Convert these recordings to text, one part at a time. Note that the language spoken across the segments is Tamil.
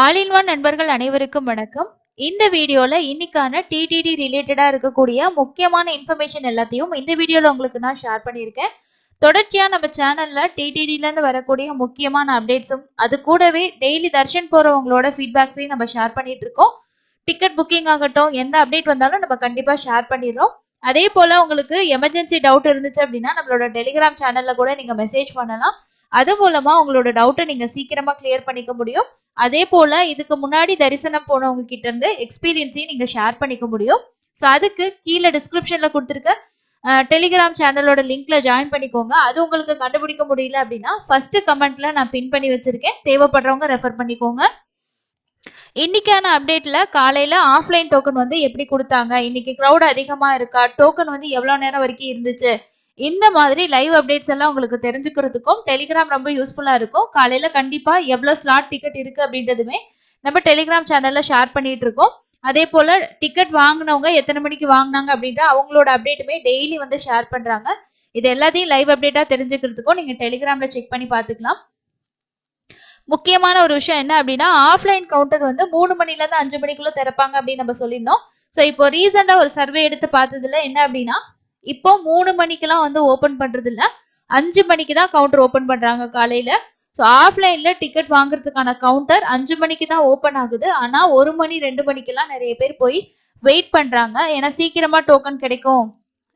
ஆல் இன் ஒன் நண்பர்கள் அனைவருக்கும் வணக்கம். இந்த வீடியோல இன்னைக்கான டிடிடி ரிலேட்டடா இருக்கக்கூடிய முக்கியமான இன்ஃபர்மேஷன் எல்லாத்தையும் இந்த வீடியோல உங்களுக்கு நான் ஷேர் பண்ணியிருக்கேன். தொடர்ச்சியா நம்ம சேனல்ல டிடிடில இருந்து வரக்கூடிய முக்கியமான அப்டேட்ஸும் அது கூடவே டெய்லி தர்ஷன் போறவங்களோட ஃபீட்பேக்ஸையும் நம்ம ஷேர் பண்ணிட்டு இருக்கோம். டிக்கெட் புக்கிங் ஆகட்டும், எந்த அப்டேட் வந்தாலும் நம்ம கண்டிப்பா ஷேர் பண்ணிடுறோம். அதே போல உங்களுக்கு எமர்ஜென்சி டவுட் இருந்துச்சு அப்படின்னா நம்மளோட டெலிகிராம் சேனல்ல கூட நீங்க மெசேஜ் பண்ணலாம். அது மூலமா உங்களோட டவுட்டை நீங்க சீக்கிரமா கிளியர் பண்ணிக்க முடியும். அதே போல இதுக்கு முன்னாடி தரிசனம் போனவங்க கிட்ட இருந்து எக்ஸ்பீரியன்ஸையும் நீங்க ஷேர் பண்ணிக்க முடியும். ஸோ அதுக்கு கீழே டிஸ்கிரிப்ஷன்ல கொடுத்துருக்க டெலிகிராம் சேனலோட லிங்க்ல ஜாயின் பண்ணிக்கோங்க. அது உங்களுக்கு கண்டுபிடிக்க முடியல அப்படின்னா ஃபர்ஸ்ட் கமெண்ட்ல நான் பின் பண்ணி வச்சிருக்கேன், தேவைப்படுறவங்க ரெஃபர் பண்ணிக்கோங்க. இன்னைக்கான அப்டேட்ல காலையில ஆஃப்லைன் டோக்கன் வந்து எப்படி கொடுத்தாங்க, இன்னைக்கு க்ரௌட் அதிகமா இருக்கா, டோக்கன் வந்து எவ்வளவு நேரம் வரைக்கும் இருந்துச்சு, இந்த மாதிரி லைவ் அப்டேட்ஸ் எல்லாம் உங்களுக்கு தெரிஞ்சுக்கிறதுக்கும் டெலிகிராம் ரொம்ப யூஸ்ஃபுல்லா இருக்கும். காலையில கண்டிப்பா எவ்வளவு ஸ்லாட் டிக்கெட் இருக்கு அப்படின்றதுமே நம்ம டெலிகிராம் சேனல்ல ஷேர் பண்ணிட்டு இருக்கோம். அதே போல டிக்கெட் வாங்கினவங்க எத்தனை மணிக்கு வாங்கினாங்க அப்படின்ற அவங்களோட அப்டேட்டுமே டெய்லி வந்து ஷேர் பண்றாங்க. இது எல்லாத்தையும் லைவ் அப்டேட்டா தெரிஞ்சுக்கிறதுக்கும் நீங்க டெலிகிராம்ல செக் பண்ணி பார்த்துக்கலாம். முக்கியமான ஒரு விஷயம் என்ன அப்படின்னா, ஆஃப்லைன் கவுண்டர் வந்து 3 மணில இருந்து 5 மணிக்குள்ள திறப்பாங்க அப்படின்னு நம்ம சொல்லியிருந்தோம். ஸோ இப்போ ரீசெண்டா ஒரு சர்வே எடுத்து பார்த்ததுல என்ன அப்படின்னா, இப்போ 3 மணிக்கெல்லாம் வந்து ஓபன் பண்றது இல்ல, 5 மணிக்கு தான் கவுண்டர் ஓபன் பண்றாங்க காலையில. ஸோ ஆஃப்லைன்ல டிக்கெட் வாங்குறதுக்கான கவுண்டர் 5 மணிக்கு தான் ஓபன் ஆகுது. ஆனா 1 மணி 2 மணிக்கெல்லாம் நிறைய பேர் போய் வெயிட் பண்றாங்க. ஏன்னா சீக்கிரமா டோக்கன் கிடைக்கும்.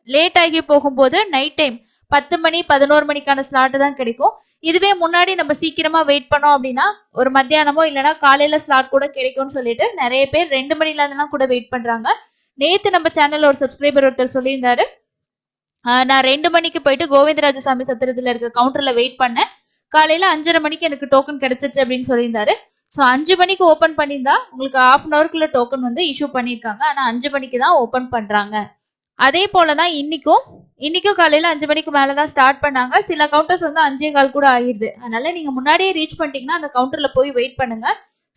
லேட் ஆகி போகும்போது நைட் டைம் 10 மணி 11 மணிக்கான ஸ்லாட் தான் கிடைக்கும். இதுவே முன்னாடி நம்ம சீக்கிரமா வெயிட் பண்ணோம் அப்படின்னா ஒரு மத்தியானமோ இல்லைன்னா காலையில ஸ்லாட் கூட கிடைக்கும்னு சொல்லிட்டு நிறைய பேர் 2 மணில இருந்தெல்லாம் கூட வெயிட் பண்றாங்க. நேத்து நம்ம சேனல்ல ஒரு சப்ஸ்கிரைபர் ஒருத்தர் சொல்லியிருந்தாரு, நான் 2 மணிக்கு போயிட்டு கோவிந்தராஜசாமி சத்திரத்துல இருக்க கவுண்டர்ல வெயிட் பண்ணேன், காலையில 5:30 மணிக்கு எனக்கு டோக்கன் கிடைச்சிச்சு அப்படின்னு சொல்லியிருந்தாரு. ஸோ 5 மணிக்கு ஓப்பன் பண்ணியிருந்தா உங்களுக்கு ஹாஃப் அன் ஹவருக்குள்ள டோக்கன் வந்து இஷ்யூ பண்ணியிருக்காங்க. ஆனா 5 மணிக்கு தான் ஓப்பன் பண்றாங்க. அதே போலதான் இன்னைக்கும் காலையில 5 மணிக்கு மேலதான் ஸ்டார்ட் பண்ணாங்க. சில கவுண்டர்ஸ் வந்து 5:15 கூட ஆகிடுது. அதனால நீங்க முன்னாடியே ரீச் பண்ணிட்டீங்கன்னா அந்த கவுண்டர்ல போய் வெயிட் பண்ணுங்க.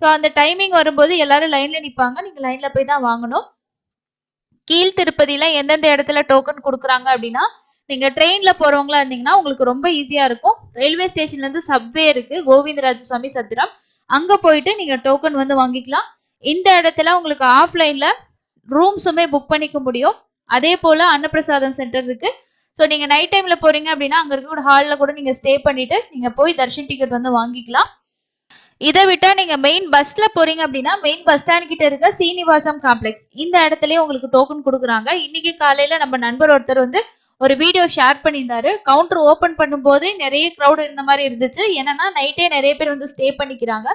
ஸோ அந்த டைமிங் வரும்போது எல்லாரும் லைன்ல நிப்பாங்க, நீங்க லைன்ல போய் தான் வாங்கணும். கீழ் திருப்பதியில எந்தெந்த இடத்துல டோக்கன் கொடுக்குறாங்க அப்படின்னா, நீங்க ட்ரெயின்ல போறவங்களா இருந்தீங்கன்னா உங்களுக்கு ரொம்ப ஈஸியா இருக்கும். ரயில்வே ஸ்டேஷன்ல இருந்து சப்வே இருக்கு, கோவிந்தராஜசுவாமி சத்திரம், அங்க போயிட்டு நீங்க டோக்கன் வந்து வாங்கிக்கலாம். இந்த இடத்துல உங்களுக்கு ஆஃப்லைன்ல ரூம்ஸுமே புக் பண்ணிக்க முடியும். அதே போல அன்னப்பிரசாதம் சென்டர் இருக்கு. ஸோ நீங்க நைட் டைம்ல போறீங்க அப்படின்னா அங்க இருக்க ஹால்ல கூட நீங்க ஸ்டே பண்ணிட்டு நீங்க போய் தர்ஷன் டிக்கெட் வந்து வாங்கிக்கலாம். இதை விட்டா நீங்க மெயின் பஸ்ல போறீங்க அப்படின்னா மெயின் பஸ் ஸ்டாண்ட் கிட்ட இருக்க சீனிவாசம் காம்ப்ளெக்ஸ் இந்த இடத்துலயே உங்களுக்கு டோக்கன் கொடுக்குறாங்க. இன்னைக்கு காலையில நம்ம நண்பர் ஒருத்தர் வந்து ஒரு வீடியோ ஷேர் பண்ணியிருந்தாரு. கவுண்டர் ஓபன் பண்ணும்போது நிறைய க்ரௌட் இருந்த மாதிரி இருந்துச்சு. என்னன்னா நைட்டே நிறைய பேர் வந்து ஸ்டே பண்ணிக்கிறாங்க.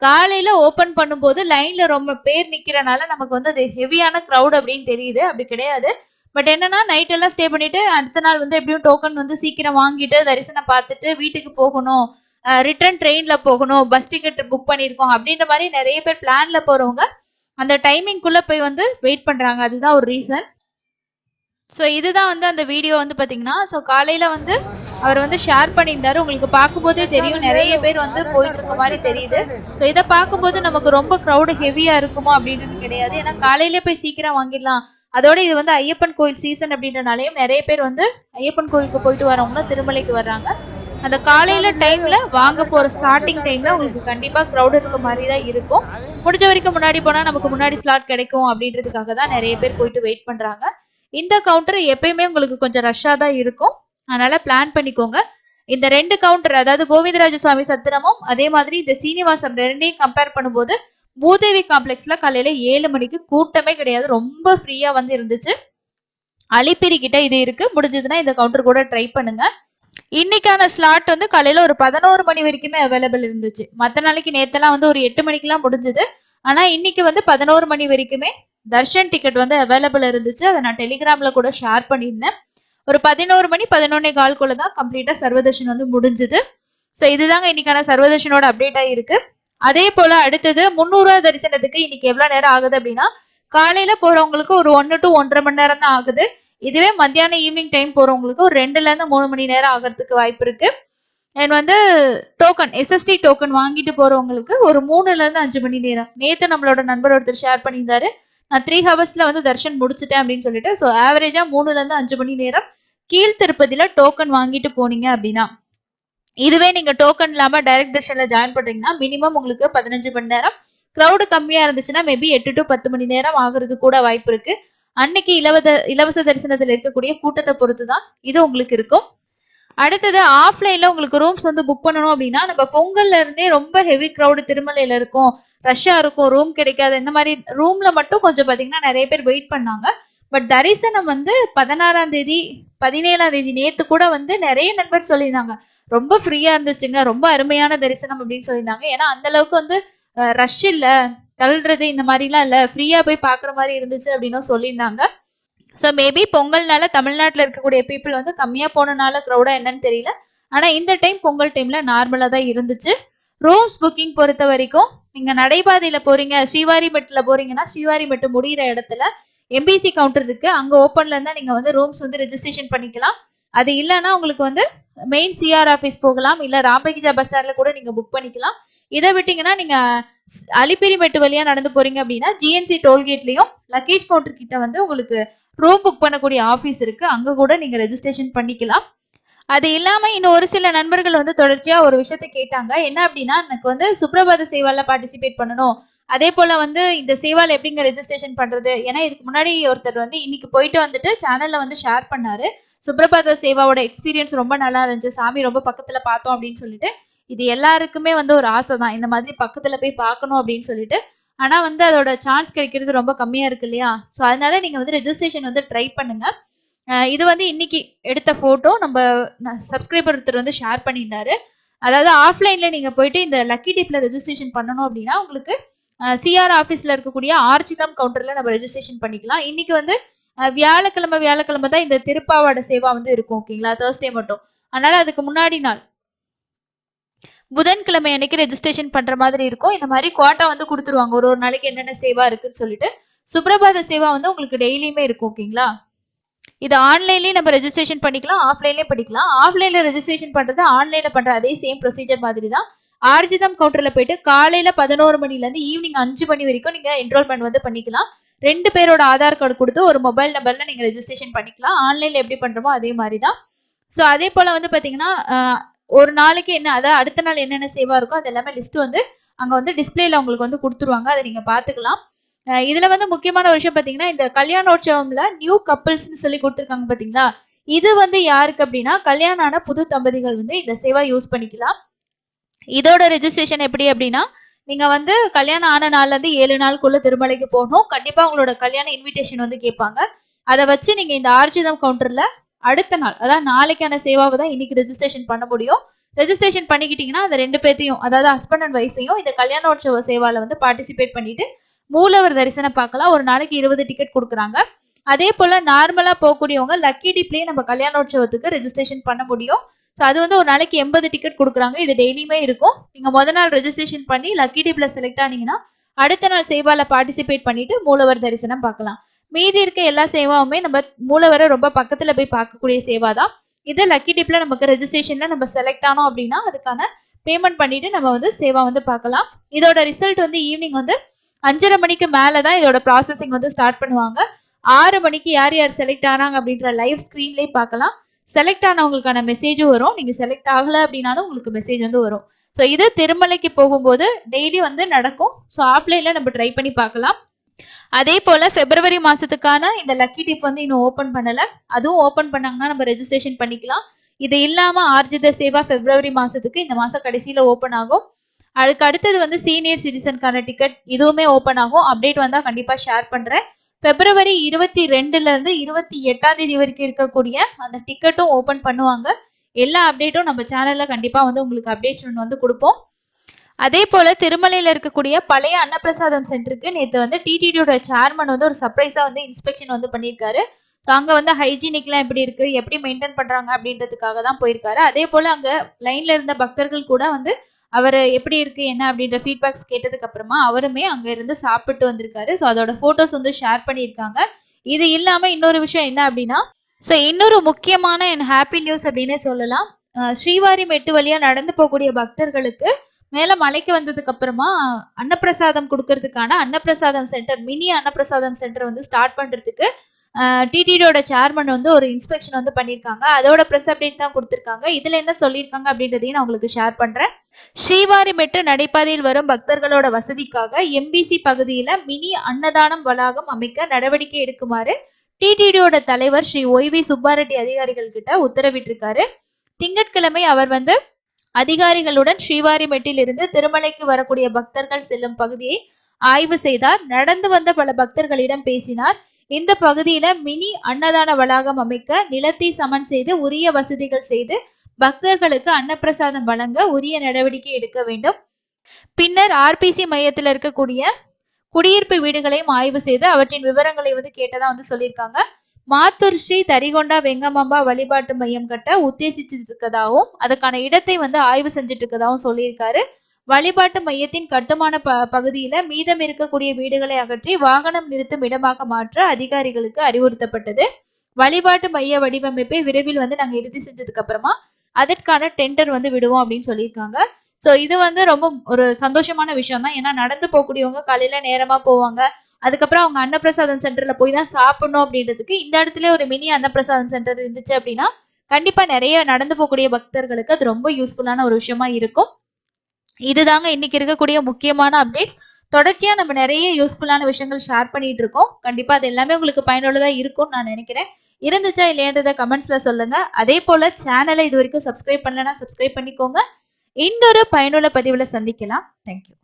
காலையில ஓபன் பண்ணும்போது லைன்ல ரொம்ப பேர் நிக்கிறனால நமக்கு வந்து அது ஹெவியான க்ரௌட் அப்படின்னு தெரியுது. அப்படி கிடையாது. பட் என்னன்னா நைட் எல்லாம் ஸ்டே பண்ணிட்டு அடுத்த நாள் வந்து எப்படியும் டோக்கன் வந்து சீக்கிரம் வாங்கிட்டு தரிசனம் பார்த்துட்டு வீட்டுக்கு போகணும், ரிட்டர்ன் ட்ரெயின்ல போகணும், பஸ் டிக்கெட் புக் பண்ணியிருக்கோம் அப்படின்ற மாதிரி நிறைய பேர் பிளான்ல போறவங்க அந்த டைமிங்குள்ள போய் வந்து வெயிட் பண்றாங்க. அதுதான் ஒரு ரீசன். ஸோ இதுதான் வந்து அந்த வீடியோ வந்து பார்த்தீங்கன்னா, ஸோ காலையில வந்து அவர் வந்து ஷேர் பண்ணியிருந்தாரு. உங்களுக்கு பார்க்கும்போதே தெரியும் நிறைய பேர் வந்து போயிட்டு இருக்க மாதிரி தெரியுது. ஸோ இதை பார்க்கும்போது நமக்கு ரொம்ப க்ரௌடு ஹெவியா இருக்குமோ அப்படின்றது கிடையாது. ஏன்னா காலையிலே போய் சீக்கிரம் வாங்கிடலாம். அதோட இது வந்து ஐயப்பன் கோயில் சீசன் அப்படின்றனாலையும் நிறைய பேர் வந்து ஐயப்பன் கோயிலுக்கு போயிட்டு வரவங்களும் திருமலைக்கு வர்றாங்க. அந்த காலையில டைம்ல வாங்க போற ஸ்டார்டிங் டைம்ல உங்களுக்கு கண்டிப்பா க்ரௌட் இருக்க மாதிரி தான் இருக்கும். முடிஞ்ச வரைக்கும் முன்னாடி போனா நமக்கு முன்னாடி ஸ்லாட் கிடைக்கும் அப்படின்றதுக்காக தான் நிறைய பேர் போயிட்டு வெயிட் பண்றாங்க. இந்த கவுண்டர் எப்பயுமே உங்களுக்கு கொஞ்சம் ரஷ்ஷா தான் இருக்கும். அதனால பிளான் பண்ணிக்கோங்க. இந்த 2 கவுண்டர், அதாவது கோவிந்தராஜ சுவாமி சத்திரமும் அதே மாதிரி இந்த சீனிவாசம் ரெண்டையும் கம்பேர் பண்ணும்போது பூதேவி காம்ப்ளெக்ஸ்ல காலையில 7 மணிக்கு கூட்டமே கிடையாது, ரொம்ப ஃப்ரீயா வந்து இருந்துச்சு. அலிப்பிரி கிட்ட இது இருக்கு, முடிஞ்சதுன்னா இந்த கவுண்டர் கூட ட்ரை பண்ணுங்க. இன்னைக்கான ஸ்லாட் வந்து காலையில ஒரு 11 மணி வரைக்குமே அவைலபிள் இருந்துச்சு. மற்ற நாளைக்கு நேத்தெல்லாம் வந்து ஒரு 8 மணிக்கெல்லாம் முடிஞ்சது. ஆனா இன்னைக்கு வந்து 11 மணி வரைக்குமே தர்ஷன் டிக்கெட் வந்து அவைலபிள் இருந்துச்சு. அதை நான் டெலிகிராம்ல கூட ஷேர் பண்ணியிருந்தேன். ஒரு 11 மணி 11:15 தான் கம்ப்ளீட்டா சர்வதர்ஷன் வந்து முடிஞ்சது. ஸோ இதுதாங்க இன்னைக்கான சர்வதர்ஷனோட அப்டேட்டா இருக்கு. அதே போல அடுத்தது 300 தரிசனத்துக்கு இன்னைக்கு எவ்வளவு நேரம் ஆகுது அப்படின்னா, காலையில போறவங்களுக்கு ஒரு 1 to 1.5 மணி நேரம் தான் ஆகுது. இதுவே மத்தியானம் ஈவினிங் டைம் போறவங்களுக்கு ஒரு 2ல இருந்து 3 மணி நேரம் ஆகிறதுக்கு வாய்ப்பு இருக்கு. அண்ட் வந்து டோக்கன் எஸ்எஸ்டி டோக்கன் வாங்கிட்டு போறவங்களுக்கு ஒரு 3ல இருந்து 5 மணி நேரம். நேத்து நம்மளோட நண்பர் ஒருத்தர் ஷேர் பண்ணியிருந்தாரு, நான் 3 ஹவர்ஸ்ல வந்து தர்ஷன் முடிச்சுட்டேன் அப்படின்னு சொல்லிட்டு. ஸோ ஆவரேஜா 3ல இருந்து 5 மணி நேரம் கீழ் திருப்பதியில டோக்கன் வாங்கிட்டு போனீங்க அப்படின்னா. இதுவே நீங்க டோக்கன் இல்லாம டைரக்ட் தர்ஷன்ல ஜாயின் பண்றீங்கன்னா மினிமம் உங்களுக்கு 15 மணி நேரம், கிரௌடு கம்மியா இருந்துச்சுன்னா மேபி 8 to 10 மணி நேரம் ஆகுறது கூட வாய்ப்பு இருக்கு. அன்னைக்கு இலவச தரிசனத்துல இருக்கக்கூடிய கூட்டத்தை பொறுத்து தான் இது உங்களுக்கு இருக்கும். அடுத்தது ஆஃப்லைன்ல உங்களுக்கு ரூம்ஸ் வந்து புக் பண்ணணும் அப்படின்னா நம்ம பொங்கல்ல இருந்தே ரொம்ப ஹெவி கிரௌடு திருமலையில இருக்கும், ரஷ்ஷா இருக்கும், ரூம் கிடைக்காது, இந்த மாதிரி ரூம்ல மட்டும் கொஞ்சம் பாத்தீங்கன்னா நிறைய பேர் வெயிட் பண்ணாங்க. பட் தரிசனம் வந்து 16ஆம் தேதி 17ஆம் தேதி நேத்து கூட வந்து நிறைய நண்பர் சொல்லியிருந்தாங்க ரொம்ப ஃப்ரீயா இருந்துச்சுங்க, ரொம்ப அருமையான தரிசனம் அப்படின்னு சொல்லியிருந்தாங்க. ஏன்னா அந்த அளவுக்கு வந்து ரஷ் இல்ல, தள்ளுறது இந்த மாதிரிலாம் இல்ல, ஃப்ரீயா போய் பாக்குற மாதிரி இருந்துச்சு அப்படின்னு சொல்லியிருந்தாங்க. ஸோ மேபி பொங்கல்னால தமிழ்நாட்டில் இருக்கக்கூடிய பீப்புள் வந்து கம்மியாக போனனால க்ரௌடா என்னன்னு தெரியல. ஆனால் இந்த டைம் பொங்கல் டைம்ல நார்மலாக தான் இருந்துச்சு. ரூம்ஸ் புக்கிங் பொறுத்த வரைக்கும் நீங்க நடைபாதையில போறீங்க, ஸ்ரீவாரிமெட்டில் போறீங்கன்னா ஸ்ரீவாரிமெட்டு முடிகிற இடத்துல எம்பிசி கவுண்டர் இருக்கு, அங்க ஓப்பன்ல இருந்தா நீங்க வந்து ரூம்ஸ் வந்து ரெஜிஸ்ட்ரேஷன் பண்ணிக்கலாம். அது இல்லைன்னா உங்களுக்கு வந்து மெயின் சிஆர் ஆஃபீஸ் போகலாம், இல்ல ராம்பகிஜா பஸ் ஸ்டாண்ட்ல கூட நீங்க புக் பண்ணிக்கலாம். இதை விட்டீங்கன்னா நீங்க அலிப்பிரிமெட்டு வழியா நடந்து போறீங்க அப்படின்னா ஜிஎன்சி டோல்கேட்லயும் லக்கேஜ் கவுண்டர் கிட்ட வந்து உங்களுக்கு ரூம் புக் பண்ணக்கூடிய ஆஃபீஸ் இருக்கு, அங்க கூட நீங்க ரெஜிஸ்ட்ரேஷன் பண்ணிக்கலாம். அது இல்லாம இன்னும் ஒரு சில நண்பர்கள் வந்து தொடர்ச்சியா ஒரு விஷயத்த கேட்டாங்க. என்ன அப்படின்னா, எனக்கு வந்து சுப்ரபாத சேவால பார்ட்டிசிபேட் பண்ணணும், அதே போல வந்து இந்த சேவால எப்படிங்க ரெஜிஸ்ட்ரேஷன் பண்றது? ஏன்னா இதுக்கு முன்னாடி ஒருத்தர் வந்து இன்னைக்கு போயிட்டு வந்துட்டு சேனல்ல வந்து ஷேர் பண்ணாரு, சுப்ரபாத சேவாவோட எக்ஸ்பீரியன்ஸ் ரொம்ப நல்லா இருந்துச்சு, சாமி ரொம்ப பக்கத்துல பார்த்தோம் அப்படின்னு சொல்லிட்டு. இது எல்லாருக்குமே வந்து ஒரு ஆசை தான், இந்த மாதிரி பக்கத்துல போய் பார்க்கணும் அப்படின்னு சொல்லிட்டு. ஆனா வந்து அதோட சான்ஸ் கிடைக்கிறது ரொம்ப கம்மியா இருக்கு இல்லையா? ஸோ அதனால நீங்க வந்து ரெஜிஸ்ட்ரேஷன் வந்து ட்ரை பண்ணுங்க. இது வந்து இன்னைக்கு எடுத்த போட்டோ நம்ம சப்ஸ்கிரைபர் ஒருத்தர் வந்து ஷேர் பண்ணியிருந்தாரு. அதாவது ஆஃப்லைன்ல நீங்க போயிட்டு இந்த லக்கி டிப்ல ரெஜிஸ்ட்ரேஷன் பண்ணணும் அப்படின்னா உங்களுக்கு சிஆர் ஆஃபீஸ்ல இருக்கக்கூடிய ஆர்ஜிதம் கவுண்டர்ல நம்ம ரெஜிஸ்ட்ரேஷன் பண்ணிக்கலாம். இன்னைக்கு வந்து வியாழக்கிழமை தான் இந்த திருப்பாவாடை சேவா வந்து இருக்கும், ஓகேங்களா? தேர்ஸ்டே மட்டும். அதனால அதுக்கு முன்னாடி நாள் புதன்கிழமை அன்னைக்கு ரெஜிஸ்ட்ரேஷன் பண்ற மாதிரி இருக்கும். இந்த மாதிரி குவாட்டா வந்து கொடுத்துருவாங்க, ஒரு நாளைக்கு என்னென்ன சேவா இருக்குன்னு சொல்லிட்டு. சுப்ரபாத சேவா வந்து உங்களுக்கு டெய்லியுமே இருக்கும், ஓகேங்களா? இது ஆன்லைன்லயே நம்ம ரெஜிஸ்ட்ரேஷன் பண்ணிக்கலாம், ஆஃப்லைன்லயே படிக்கலாம். ஆஃப்லைன்ல ரெஜிஸ்ட்ரேஷன் பண்றது ஆன்லைன்ல பண்ற அதே சேம் ப்ரொசீஜர் மாதிரி தான். ஆர்ஜிதம் கவுண்டர்ல போயிட்டு காலையில 11 மணில இருந்து ஈவினிங் 5 மணி வரைக்கும் நீங்க என்ரோல்மெண்ட் வந்து பண்ணிக்கலாம். 2 பேரோட ஆதார் கார்டு கொடுத்து ஒரு மொபைல் நம்பர்ல நீங்க ரெஜிஸ்ட்ரேஷன் பண்ணிக்கலாம். ஆன்லைன்ல எப்படி பண்றோமோ அதே மாதிரி தான். ஸோ அதே போல வந்து பாத்தீங்கன்னா ஒரு நாளைக்கு என்ன, அதாவது அடுத்த நாள் என்னென்ன சேவா இருக்கோ அது எல்லாமே லிஸ்ட் வந்து அங்க வந்து டிஸ்பிளேல உங்களுக்கு வந்து கொடுத்துருவாங்க, அதை நீங்க பாத்துக்கலாம். இதுல வந்து முக்கியமான ஒரு விஷயம் பாத்தீங்கன்னா, இந்த கல்யாணோற்சவம்ல நியூ கப்பிள்ஸ்னு சொல்லி கொடுத்துருக்காங்க பாத்தீங்களா, இது வந்து யாருக்கு அப்படின்னா கல்யாணம் ஆன புது தம்பதிகள் வந்து இந்த சேவா யூஸ் பண்ணிக்கலாம். இதோட ரெஜிஸ்ட்ரேஷன் எப்படி அப்படின்னா, நீங்க வந்து கல்யாணம் ஆன நாள்ல இருந்து 7 நாளுக்குள்ள திருமலைக்கு போகணும். கண்டிப்பா உங்களோட கல்யாண இன்விடேஷன் வந்து கேட்பாங்க. அதை வச்சு நீங்க இந்த ஆர்ஜிதம் கவுண்டர்ல அடுத்த நாள், அதாவது நாளைக்கான சேவாவை தான் இன்னைக்கு ரெஜிஸ்ட்ரேஷன் பண்ண முடியும். ரெஜிஸ்ட்ரேஷன் பண்ணிக்கிட்டீங்கன்னா அந்த 2 பேத்தையும், அதாவது ஹஸ்பண்ட் அண்ட் ஒய்ஃபையும் இந்த கல்யாணோற்சவ சேவால வந்து பார்ட்டிசிபேட் பண்ணிட்டு மூலவர் தரிசனம் பார்க்கலாம். ஒரு நாளைக்கு 20 டிக்கெட் கொடுக்குறாங்க. அதே போல நார்மலா போகக்கூடியவங்க லக்கி டிப்லயே நம்ம கல்யாணோற்சவத்துக்கு ரெஜிஸ்ட்ரேஷன் பண்ண முடியும். ஸோ அது வந்து ஒரு நாளைக்கு 80 டிக்கெட் கொடுக்குறாங்க. இது டெய்லியுமே இருக்கும். நீங்க முத நாள் ரெஜிஸ்ட்ரேஷன் பண்ணி லக்கி டிப்ல செலக்ட் ஆனீங்கன்னா அடுத்த நாள் சேவால பார்ட்டிசிபேட் பண்ணிட்டு மூலவர் தரிசனம் பார்க்கலாம். மீதி இருக்க எல்லா சேவாவுமே நம்ம மூலவரை ரொம்ப பக்கத்துல போய் பார்க்கக்கூடிய சேவா தான். இது லக்கி டிப்ல நமக்கு ரெஜிஸ்ட்ரேஷன்ல நம்ம செலக்ட் ஆனோம் அப்படின்னா அதுக்கான பேமெண்ட் பண்ணிட்டு நம்ம வந்து சேவா வந்து பார்க்கலாம். இதோட ரிசல்ட் வந்து ஈவினிங் வந்து 5:30 மணிக்கு மேலதான் இதோட ப்ராசஸிங் வந்து ஸ்டார்ட் பண்ணுவாங்க. 6 மணிக்கு யார் யார் செலக்ட் ஆனாங்க அப்படின்ற லைவ் ஸ்கிரீன்லேயே பார்க்கலாம். செலக்ட் ஆனவங்களுக்கான மெசேஜும் வரும், நீங்க செலக்ட் ஆகல அப்படின்னாலும் உங்களுக்கு மெசேஜ் வந்து வரும். ஸோ இது திருமலைக்கு போகும்போது டெய்லி வந்து நடக்கும். ஸோ ஆஃப்லைன்ல நம்ம ட்ரை பண்ணி பார்க்கலாம். அதே போல பிப்ரவரி மாசத்துக்கான இந்த லக்கி டிப் வந்து இன்னும் ஓபன் பண்ணல, அதுவும் ஓபன் பண்ணாங்கன்னா நம்ம ரெஜிஸ்ட்ரேஷன் பண்ணிக்கலாம். இது இல்லாம ஆர்ஜித சேவா பிப்ரவரி மாசத்துக்கு இந்த மாசம் கடைசியில ஓபன் ஆகும். அதுக்கு அடுத்தது வந்து சீனியர் சிட்டிசனுக்கான டிக்கெட் இதுவுமே ஓபன் ஆகும். அப்டேட் வந்தா கண்டிப்பா ஷேர் பண்றேன். பிப்ரவரி 22 இருந்து 28ஆம் தேதி வரைக்கும் இருக்கக்கூடிய அந்த டிக்கெட்டும் ஓபன் பண்ணுவாங்க. எல்லா அப்டேட்டும் நம்ம சேனல்ல கண்டிப்பா வந்து உங்களுக்கு அப்டேஷன் வந்து கொடுப்போம். அதே போல திருமலையில இருக்கக்கூடிய பழைய அன்னப்பிரசாதம் சென்டருக்கு நேற்று வந்து டிடிடியோட சேர்மன் வந்து ஒரு சர்ப்ரைஸா வந்து இன்ஸ்பெக்ஷன் வந்து பண்ணியிருக்காரு. அங்க வந்து ஹைஜீனிக்லாம் எப்படி இருக்கு, எப்படி மெயின்டைன் பண்றாங்க அப்படின்றதுக்காக தான் போயிருக்காரு. அதே போல அங்க லைன்ல இருந்த பக்தர்கள் கூட வந்து அவர் எப்படி இருக்கு என்ன அப்படின்ற ஃபீட்பேக்ஸ் கேட்டதுக்கு அப்புறமா அவருமே அங்க இருந்து சாப்பிட்டு வந்திருக்காரு. ஸோ அதோட போட்டோஸ் வந்து ஷேர் பண்ணியிருக்காங்க. இது இல்லாம இன்னொரு விஷயம் என்ன அப்படின்னா, ஸோ இன்னொரு முக்கியமான ஹாப்பி நியூஸ் அப்படின்னே சொல்லலாம். ஸ்ரீவாரி மெட்டு வழியா நடந்து போகக்கூடிய பக்தர்களுக்கு மேல மலைக்கு வந்ததுக்கு அப்புறமா அன்னப்பிரசாதம் கொடுக்கறதுக்கான அன்னப்பிரசாதம் சென்டர், மினி அன்னப்பிரசாதம் சென்டர் வந்து ஸ்டார்ட் பண்றதுக்கு டிடிடியோட சேர்மன் வந்து ஒரு இன்ஸ்பெக்ஷன் வந்து பண்ணியிருக்காங்க. அதோட ப்ரெஸ் அப்டேட் தான் கொடுத்திருக்காங்க. இதுல என்ன சொல்லியிருக்காங்க அப்படின்றதையும் நான் உங்களுக்கு ஷேர் பண்றேன். ஸ்ரீவாரிமெட்டு நடைபாதையில் வரும் பக்தர்களோட வசதிக்காக எம்பிசி பகுதியில மினி அன்னதானம் வளாகம் அமைக்க நடவடிக்கை எடுக்குமாறு டிடிடியோட தலைவர் ஸ்ரீ ஒய்வி சுப்பாரெட்டி அதிகாரிகள் கிட்ட உத்தரவிட்டிருக்காரு. திங்கட்கிழமை அவர் வந்து அதிகாரிகளுடன் ஸ்ரீவாரிமெட்டில் இருந்து திருமலைக்கு வரக்கூடிய பக்தர்கள் செல்லும் பகுதியை ஆய்வு செய்தார். நடந்து வந்த பல பக்தர்களிடம் பேசினார். இந்த பகுதியில மினி அன்னதான வளாகம் அமைக்க நிலத்தை சமன் செய்து உரிய வசதிகள் செய்து பக்தர்களுக்கு அன்னப்பிரசாதம் வழங்க உரிய நடவடிக்கை எடுக்க வேண்டும். பின்னர் ஆர்பிசி மையத்தில் இருக்கக்கூடிய குடியிருப்பு வீடுகளையும் ஆய்வு செய்து அவற்றின் விவரங்களை வந்து கேட்டதா வந்து சொல்லியிருக்காங்க. மாத்தூர் ஸ்ரீ தரிகொண்டா வெங்கமாம்பா வழிபாட்டு மையம் கட்ட உத்தேசிச்சிருக்கதாகவும் அதுக்கான இடத்தை வந்து ஆய்வு செஞ்சுட்டு இருக்கதாகவும் சொல்லியிருக்காரு. வழிபாட்டு மையத்தின் கட்டுமான பகுதியில மீதம் இருக்கக்கூடிய வீடுகளை அகற்றி வாகனம் நிறுத்தும் இடமாக மாற்ற அதிகாரிகளுக்கு அறிவுறுத்தப்பட்டது. வழிபாட்டு மைய வடிவமைப்பை விரைவில் வந்து நாங்க இறுதி செஞ்சதுக்கு அப்புறமா அதற்கான டெண்டர் வந்து விடுவோம் அப்படின்னு சொல்லியிருக்காங்க. ஸோ இது வந்து ரொம்ப ஒரு சந்தோஷமான விஷயம் தான். ஏன்னா நடந்து போகக்கூடியவங்க காலையில நேரமா போவாங்க. அதுக்கப்புறம் அவங்க அன்னப்பிரசாதம் சென்டர்ல போய் தான் சாப்பிடணும் அப்படின்றதுக்கு இந்த இடத்துல ஒரு மினி அன்னப்பிரசாதம் சென்டர் இருந்துச்சு அப்படின்னா கண்டிப்பா நிறைய நடந்து போகக்கூடிய பக்தர்களுக்கு அது ரொம்ப யூஸ்ஃபுல்லான ஒரு விஷயமா இருக்கும். இதுதாங்க இன்னைக்கு இருக்கக்கூடிய முக்கியமான அப்டேட்ஸ். தொடர்ச்சியா நம்ம நிறைய யூஸ்ஃபுல்லான விஷயங்கள் ஷேர் பண்ணிட்டு இருக்கோம். கண்டிப்பா அது எல்லாமே உங்களுக்கு பயனுள்ளதா இருக்கும்னு நான் நினைக்கிறேன். இருந்துச்சா இல்லையன்றத கமெண்ட்ஸ்ல சொல்லுங்க. அதே போல சேனலை இது வரைக்கும் சப்ஸ்கிரைப் பண்ணலன்னா சப்ஸ்கிரைப் பண்ணிக்கோங்க. இன்னொரு பயனுள்ள பதிவுல சந்திக்கலாம். தேங்க்யூ.